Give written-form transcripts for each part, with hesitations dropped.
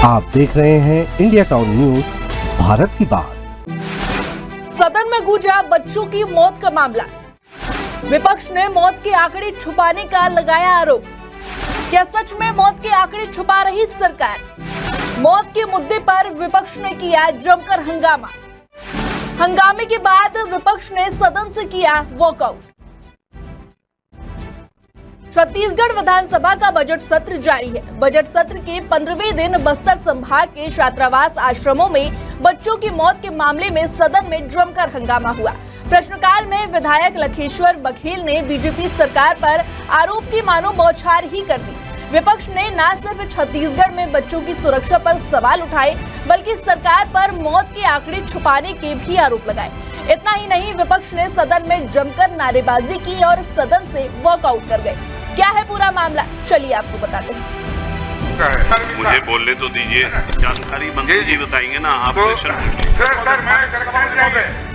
आप देख रहे हैं इंडिया टाउन न्यूज, भारत की बात। सदन में गूंजा बच्चों की मौत का मामला। विपक्ष ने मौत के आंकड़े छुपाने का लगाया आरोप। क्या सच में मौत के आंकड़े छुपा रही सरकार? मौत के मुद्दे पर विपक्ष ने किया जमकर हंगामा। हंगामे के बाद विपक्ष ने सदन से किया वॉकआउट। छत्तीसगढ़ विधानसभा का बजट सत्र जारी है। बजट सत्र के 15वें दिन बस्तर संभाग के छात्रावास आश्रमों में बच्चों की मौत के मामले में सदन में जमकर हंगामा हुआ। प्रश्नकाल में विधायक लखेश्वर बघेल ने बीजेपी सरकार पर आरोप की मानो बौछार ही कर दी। विपक्ष ने न सिर्फ छत्तीसगढ़ में बच्चों की सुरक्षा पर सवाल उठाए, बल्कि सरकार पर मौत के आंकड़े छुपाने के भी आरोप लगाए। इतना ही नहीं, विपक्ष ने सदन में जमकर नारेबाजी की और सदन से वॉकआउट कर गए। क्या है पूरा मामला, चलिए आपको बताते हैं। मुझे बोलने तो दीजिए, जानकारी मंत्री जी बताएंगे ना। आप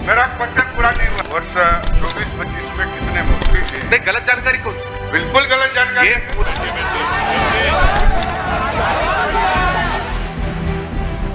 मेरा क्वेश्चन पूरा नहीं हुआ। वर्ष 24-25 में कितने मौत हुई थी? नहीं, गलत जानकारी कौन? बिल्कुल गलत जानकारी।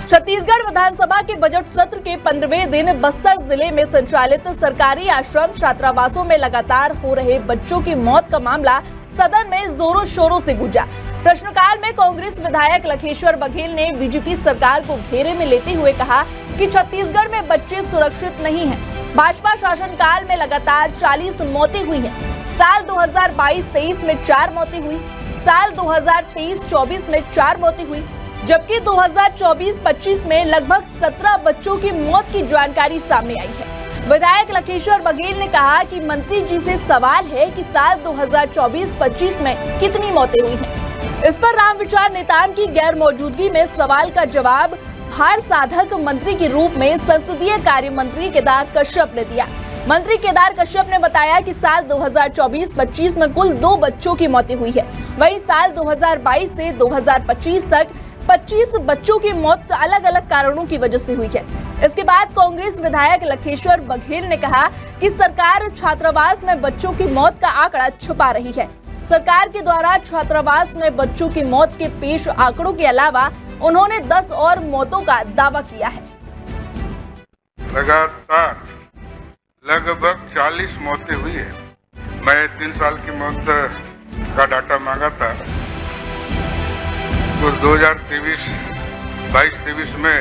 छत्तीसगढ़ विधानसभा के बजट सत्र के 15वें दिन बस्तर जिले में संचालित सरकारी आश्रम छात्रावासों में लगातार हो रहे बच्चों की मौत का मामला सदन में जोरों शोरों से गूंजा। प्रश्नकाल में कांग्रेस विधायक लखेश्वर बघेल ने बीजेपी सरकार को घेरे में लेते हुए कहा कि छत्तीसगढ़ में बच्चे सुरक्षित नहीं हैं। भाजपा शासनकाल में लगातार 40 मौतें हुई हैं। साल 2022-23 में 4 मौतें हुई, साल 2023-24 में 4 मौतें हुई, जबकि 2024-25 में लगभग 17 बच्चों की मौत की जानकारी सामने आई है। विधायक लखेश्वर बघेल ने कहा कि मंत्री जी से सवाल है कि साल 2024-25 में कितनी मौतें हुई हैं। इस पर रामविचार नेताम की गैर मौजूदगी में सवाल का जवाब भार साधक मंत्री के रूप में संसदीय कार्य मंत्री केदार कश्यप ने दिया। मंत्री केदार कश्यप ने बताया कि साल 2024-25 में कुल 2 बच्चों की मौतें हुई है। वहीं साल 2022 से 2025 तक 25 बच्चों की मौत अलग अलग कारणों की वजह से हुई है। इसके बाद कांग्रेस विधायक लखेश्वर बघेल ने कहा कि सरकार छात्रावास में बच्चों की मौत का आंकड़ा छुपा रही है। सरकार के द्वारा छात्रावास में बच्चों की मौत के पेश आंकड़ों के अलावा उन्होंने 10 और मौतों का दावा किया है। लगातार लगभग 40 मौतें हुई है। मैं 3 साल की मौत का डाटा मांगा था, तो 2023-22-23 में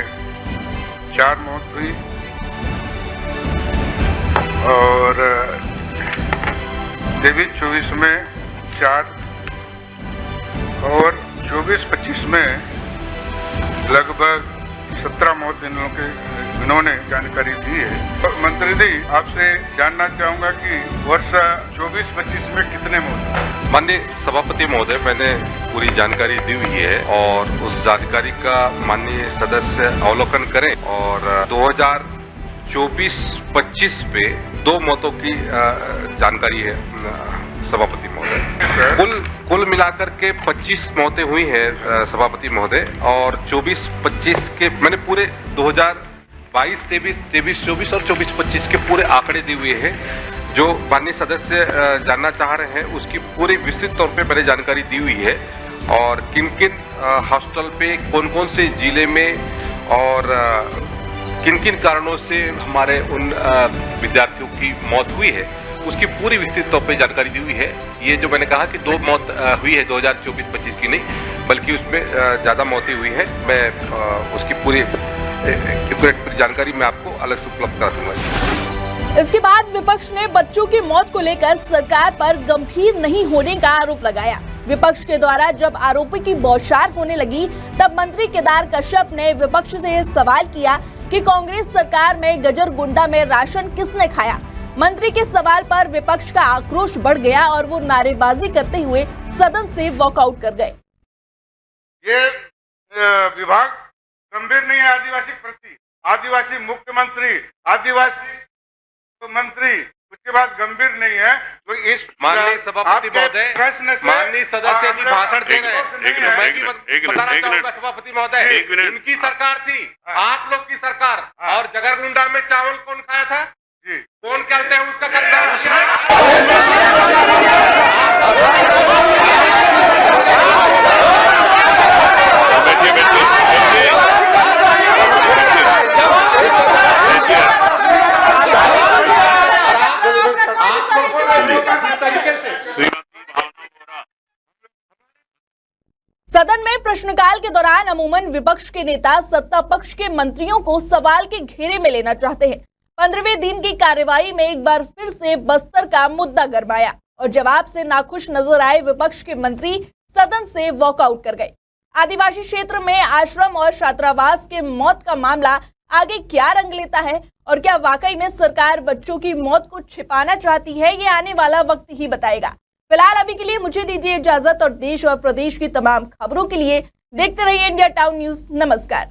4 मौत हुई और 23-24 में 4 और 24-25 में लगभग 17 मौत इन्होंने जानकारी दी है। मंत्री जी, आपसे जानना चाहूंगा कि वर्ष 24-25 में कितने मौत? माननीय सभापति महोदय, मैंने पूरी जानकारी दी हुई है और उस जानकारी का माननीय सदस्य अवलोकन करें। और 2024-25 पे 2 मौतों की जानकारी है सभापति महोदय। कुल मिलाकर के 25 मौतें हुई हैं सभापति महोदय। और 24-25 के मैंने पूरे 2022-23, 23-24 और 24-25 के पूरे आंकड़े दिए हुए हैं। जो माननीय सदस्य जानना चाह रहे हैं उसकी पूरी विस्तृत तौर पे मैंने जानकारी दी हुई है और किन किन हॉस्टल पे कौन कौन से जिले में और किन किन कारणों से हमारे उन विद्यार्थियों की मौत हुई है उसकी पूरी विस्तृत तौर पे जानकारी दी हुई है। ये जो मैंने कहा कि 2 मौत हुई है 2024-25 की नहीं, बल्कि उसमें ज़्यादा मौतें हुई है। मैं उसकी पूरी जानकारी मैं आपको अलग से उपलब्ध करा दूंगा। इसके बाद विपक्ष ने बच्चों की मौत को लेकर सरकार पर गंभीर नहीं होने का आरोप लगाया। विपक्ष के द्वारा जब आरोपी की बौछार होने लगी, तब मंत्री केदार कश्यप ने विपक्ष से सवाल किया कि कांग्रेस सरकार में गजर गुंडा में राशन किसने खाया। मंत्री के सवाल पर विपक्ष का आक्रोश बढ़ गया और वो नारेबाजी करते हुए सदन से वॉकआउट कर गए। ये विभाग गंभीर नहीं है आदिवासी प्रति। आदिवासी मुख्यमंत्री, आदिवासी मंत्री, उसके बाद गंभीर नहीं है। तो इस माननीय सभापति महोदय, माननीय सदस्य यदि भाषण दे रहे हैं, मैं भी बताना चाहूंगा सभापति महोदय, इनकी सरकार थी, आप लोग की सरकार, और जगरगुंडा में चावल कौन खाया था? कौन कहते हैं उसका करता है? प्रश्नकाल के दौरान अमूमन विपक्ष के नेता सत्ता पक्ष के मंत्रियों को सवाल के घेरे में लेना चाहते हैं। 15वें दिन की कार्यवाही में एक बार फिर से बस्तर का मुद्दा गरमाया और जवाब से नाखुश नजर आए विपक्ष के मंत्री सदन से वॉकआउट कर गए। आदिवासी क्षेत्र में आश्रम और छात्रावास के मौत का मामला आगे क्या रंग लेता है और क्या वाकई में सरकार बच्चों की मौत को छिपाना चाहती है, ये आने वाला वक्त ही बताएगा। फिलहाल अभी के लिए मुझे दीजिए इजाजत और देश और प्रदेश की तमाम खबरों के लिए देखते रहिए इंडिया टाउन न्यूज। नमस्कार।